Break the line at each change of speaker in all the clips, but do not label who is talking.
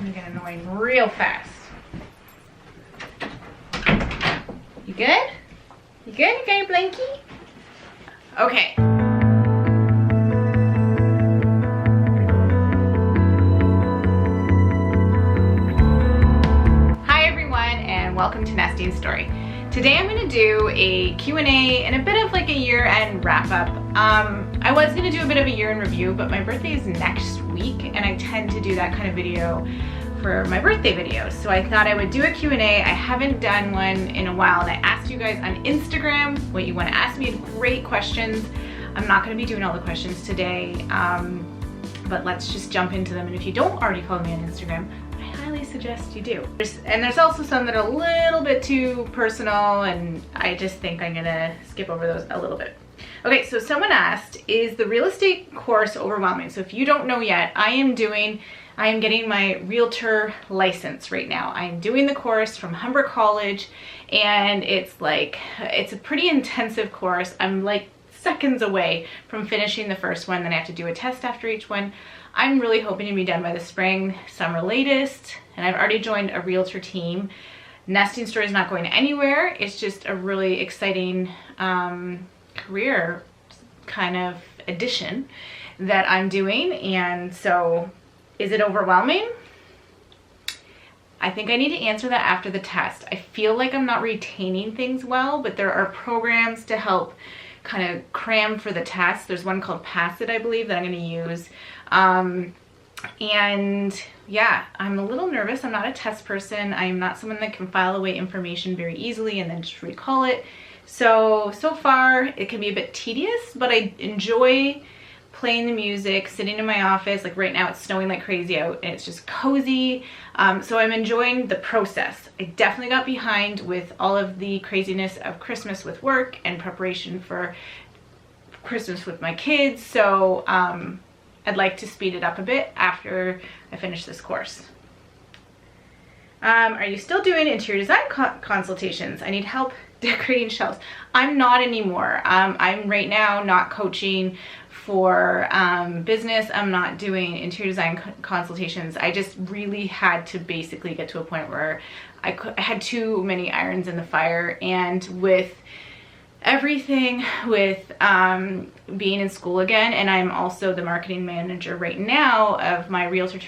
gonna get annoying real fast. You good? You good? You got your blankie? Okay. Hi everyone, and welcome to Nesting Story. Today I'm gonna do a Q&A and a bit of like a year-end wrap-up. I was gonna do a bit of a year in review, but my birthday is next week, and I tend to do that kind of video for my birthday videos. So I thought I would do a Q&A. I haven't done one in a while, and I asked you guys on Instagram what you want to ask me. Great questions. I'm not going to be doing all the questions today, but let's just jump into them. And if you don't already follow me on Instagram, I highly suggest you do. There's also some that are a little bit too personal, and I just think I'm gonna skip over those a little bit. Okay, so someone asked, is the real estate course overwhelming? So if you don't know yet, I am getting my realtor license right now. I'm doing the course from Humber College, and it's a pretty intensive course. I'm like seconds away from finishing the first one, then I have to do a test after each one. I'm really hoping to be done by the spring, summer latest, and I've already joined a realtor team. Nesting Story is not going anywhere. It's just a really exciting career kind of addition that I'm doing, and so is it overwhelming? I think I need to answer that after the test. I feel like I'm not retaining things well, but there are programs to help kind of cram for the test. There's one called Pass It, I believe, that I'm going to use. And yeah, I'm a little nervous. I'm not a test person. I'm not someone that can file away information very easily and then just recall it. So far it can be a bit tedious, but I enjoy playing the music, sitting in my office. Like right now it's snowing like crazy out and it's just cozy. So I'm enjoying the process. I definitely got behind with all of the craziness of Christmas with work and preparation for Christmas with my kids. So I'd like to speed it up a bit after I finish this course. Are you still doing interior design consultations? I need help decorating shelves. I'm not anymore. I'm right now not coaching for business. I'm not doing interior design consultations. I just really had to basically get to a point where I had too many irons in the fire, and with everything with being in school again, and I'm also the marketing manager right now of my realtor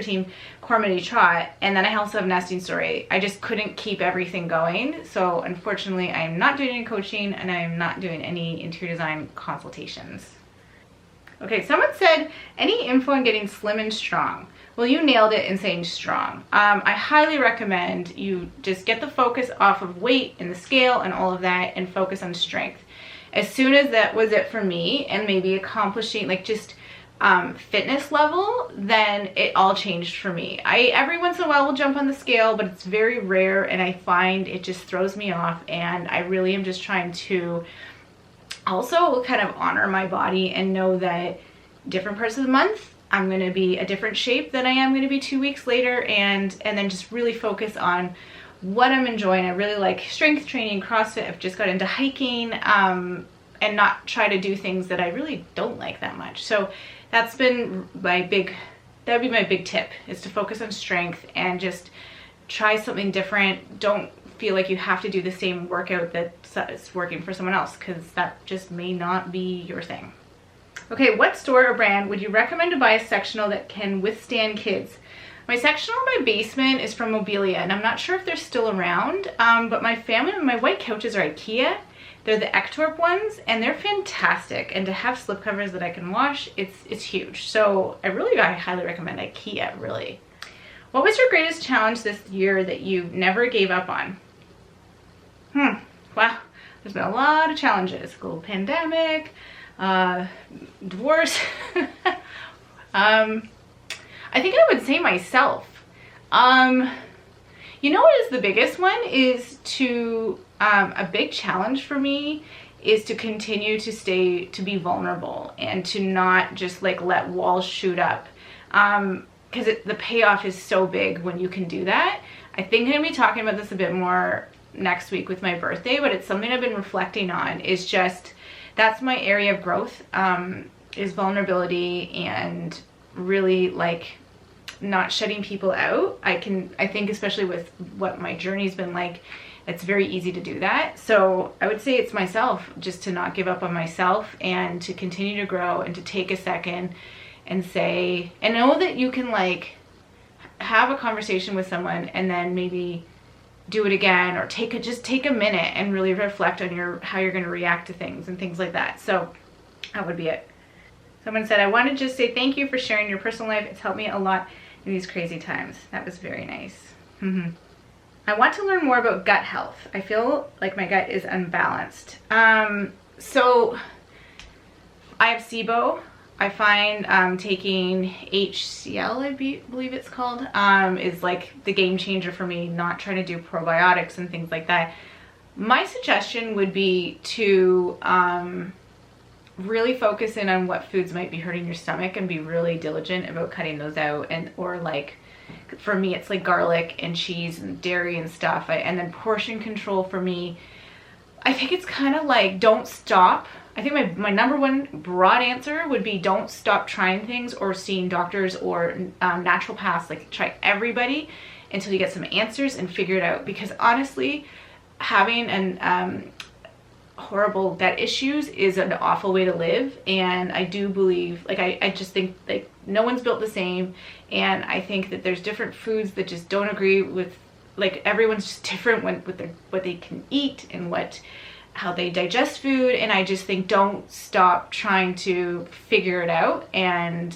team, Cormedy Trot, and then I also have Nesting Story. I just couldn't keep everything going, so unfortunately I'm not doing any coaching and I'm not doing any interior design consultations. Okay, someone said, any info on getting slim and strong? Well, you nailed it in saying strong. I highly recommend you just get the focus off of weight and the scale and all of that and focus on strength. As soon as that was it for me, and maybe accomplishing like just fitness level, then it all changed for me. I every once in a while will jump on the scale, but it's very rare, and I find it just throws me off, and I really am just trying to also kind of honor my body and know that different parts of the month I'm going to be a different shape than I am going to be 2 weeks later, and then just really focus on what I'm enjoying. I really like strength training, CrossFit. I've just got into hiking, and not try to do things that I really don't like that much. So that's been that'd be my big tip, is to focus on strength and just try something different. Don't feel like you have to do the same workout that's working for someone else, because that just may not be your thing. Okay, what store or brand would you recommend to buy a sectional that can withstand kids? My sectional in my basement is from Mobilia, and I'm not sure if they're still around, but my white couches are IKEA. They're the Ektorp ones, and they're fantastic. And to have slipcovers that I can wash, it's huge. So I highly recommend IKEA, really. What was your greatest challenge this year that you never gave up on? Wow, there's been a lot of challenges. Global pandemic, divorce. I think I would say myself. You know what is the biggest one is to, a big challenge for me is to continue to be vulnerable and to not just like let walls shoot up. Because the payoff is so big when you can do that. I think I'm gonna be talking about this a bit more next week with my birthday, but it's something I've been reflecting on, is just, that's my area of growth, is vulnerability, and really like not shutting people out. I think especially with what my journey's been like, it's very easy to do that. So I would say it's myself, just to not give up on myself and to continue to grow and to take a second and say, and know that you can like have a conversation with someone and then maybe do it again, or just take a minute and really reflect on how you're going to react to things and things like that. So that would be it. Someone said, I want to just say thank you for sharing your personal life. It's helped me a lot in these crazy times. That was very nice. I want to learn more about gut health. I feel like my gut is unbalanced. So I have SIBO. I find taking HCl, I believe it's called, is like the game changer for me, not trying to do probiotics and things like that. My suggestion would be to really focus in on what foods might be hurting your stomach and be really diligent about cutting those out. Or like, for me, it's like garlic and cheese and dairy and stuff. And then portion control for me, I think it's kind of like, don't stop. I think my number one broad answer would be don't stop trying things or seeing doctors or naturopaths. Like, try everybody until you get some answers and figure it out. Because honestly, having an horrible gut issues is an awful way to live. And I do believe, like, I just think like no one's built the same. And I think that there's different foods that just don't agree with, like, everyone's just different with what they can eat and how they digest food. And I just think don't stop trying to figure it out, and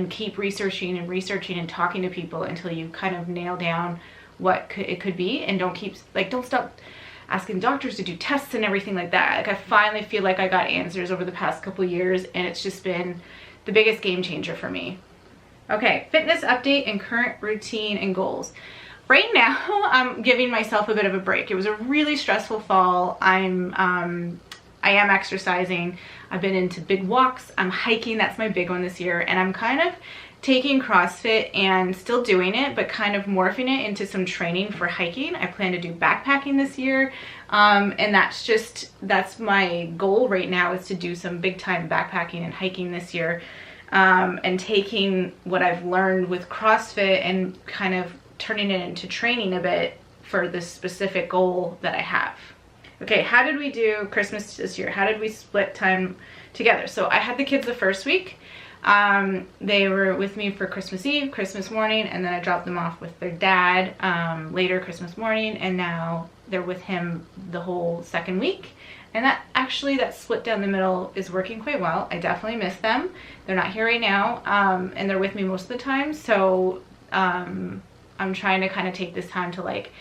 keep researching and talking to people until you kind of nail down what it could be. And don't stop asking doctors to do tests and everything like that. Like, I finally feel like I got answers over the past couple of years, and it's just been the biggest game changer for me. Okay, fitness update and current routine and goals. Right now, I'm giving myself a bit of a break. It was a really stressful fall. I am exercising. I've been into big walks. I'm hiking. That's my big one this year. And I'm kind of taking CrossFit and still doing it, but kind of morphing it into some training for hiking. I plan to do backpacking this year. And that's my goal right now, is to do some big time backpacking and hiking this year. And taking what I've learned with CrossFit and kind of turning it into training a bit for this specific goal that I have. Okay, how did we do Christmas this year? How did we split time together? So I had the kids the first week. They were with me for Christmas Eve, Christmas morning, and then I dropped them off with their dad later Christmas morning, and now they're with him the whole second week. And that split down the middle is working quite well. I definitely miss them. They're not here right now, and they're with me most of the time. So I'm trying to kind of take this time to like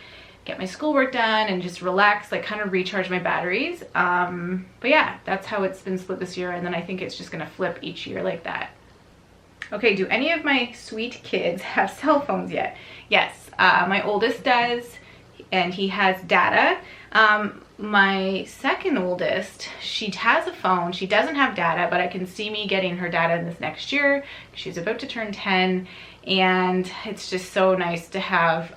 get my schoolwork done and just relax, like kind of recharge my batteries. But yeah, that's how it's been split this year. And then I think it's just gonna flip each year like that. Okay, do any of my sweet kids have cell phones yet? Yes, my oldest does, and he has data. My second oldest, she has a phone. She doesn't have data, but I can see me getting her data this next year. She's about to turn 10, and it's just so nice to have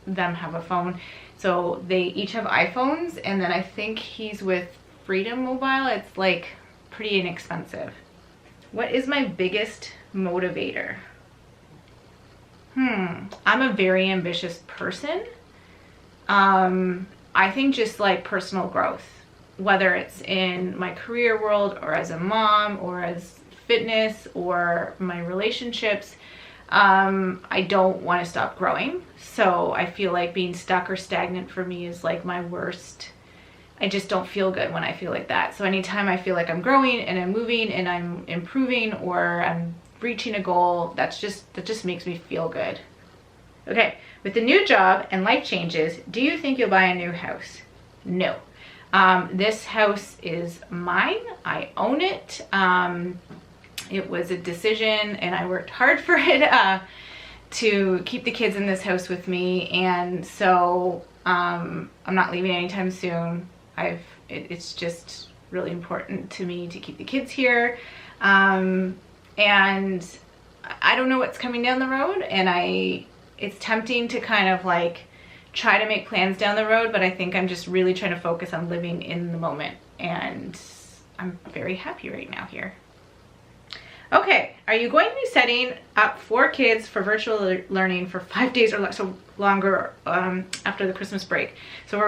them have a phone. So they each have iPhones, and then I think he's with Freedom Mobile. It's like pretty inexpensive. What is my biggest motivator? I'm a very ambitious person. I think just like personal growth, whether it's in my career world or as a mom or as fitness or my relationships, I don't want to stop growing. So I feel like being stuck or stagnant for me is like my worst. I just don't feel good when I feel like that. So anytime I feel like I'm growing and I'm moving and I'm improving or I'm reaching a goal, that just makes me feel good. Okay, with the new job and life changes, do you think you'll buy a new house? No. This house is mine. I own it. It was a decision, and I worked hard for it to keep the kids in this house with me. And so I'm not leaving anytime soon. It's just really important to me to keep the kids here. And I don't know what's coming down the road, and it's tempting to kind of like try to make plans down the road, but I think I'm just really trying to focus on living in the moment, and I'm very happy right now here. Okay, are you going to be setting up 4 kids for virtual learning for 5 days or so longer after the Christmas break? So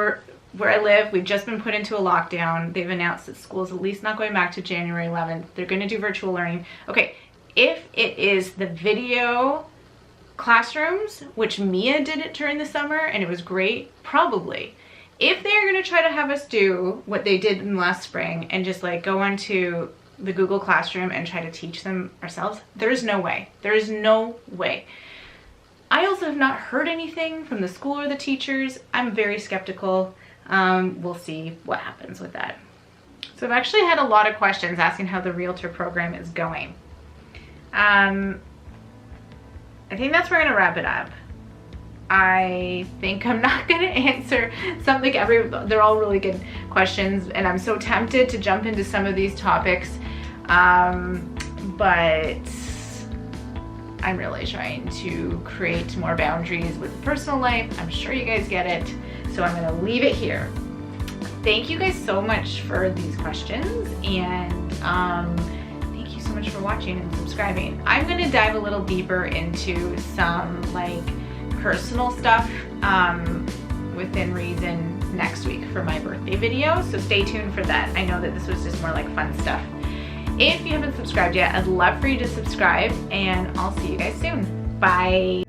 where I live, we've just been put into a lockdown. They've announced that school's at least not going back to January 11th. They're going to do virtual learning. Okay, if it is the video classrooms, which Mia did it during the summer and it was great, probably. If they're going to try to have us do what they did in last spring and just like go onto the Google Classroom and try to teach them ourselves, there is no way. There is no way. I also have not heard anything from the school or the teachers. I'm very skeptical. We'll see what happens with that. So I've actually had a lot of questions asking how the Realtor program is going. I think that's where I'm gonna wrap it up. I think I'm not gonna answer something they're all really good questions, and I'm so tempted to jump into some of these topics, but I'm really trying to create more boundaries with personal life. I'm sure you guys get it, so I'm gonna leave it here. Thank you guys so much for these questions, and thank you so much for watching and subscribing. I'm gonna dive a little deeper into some like personal stuff within reason next week for my birthday video, so stay tuned for that. I know that this was just more like fun stuff. If you haven't subscribed yet, I'd love for you to subscribe, and I'll see you guys soon. Bye.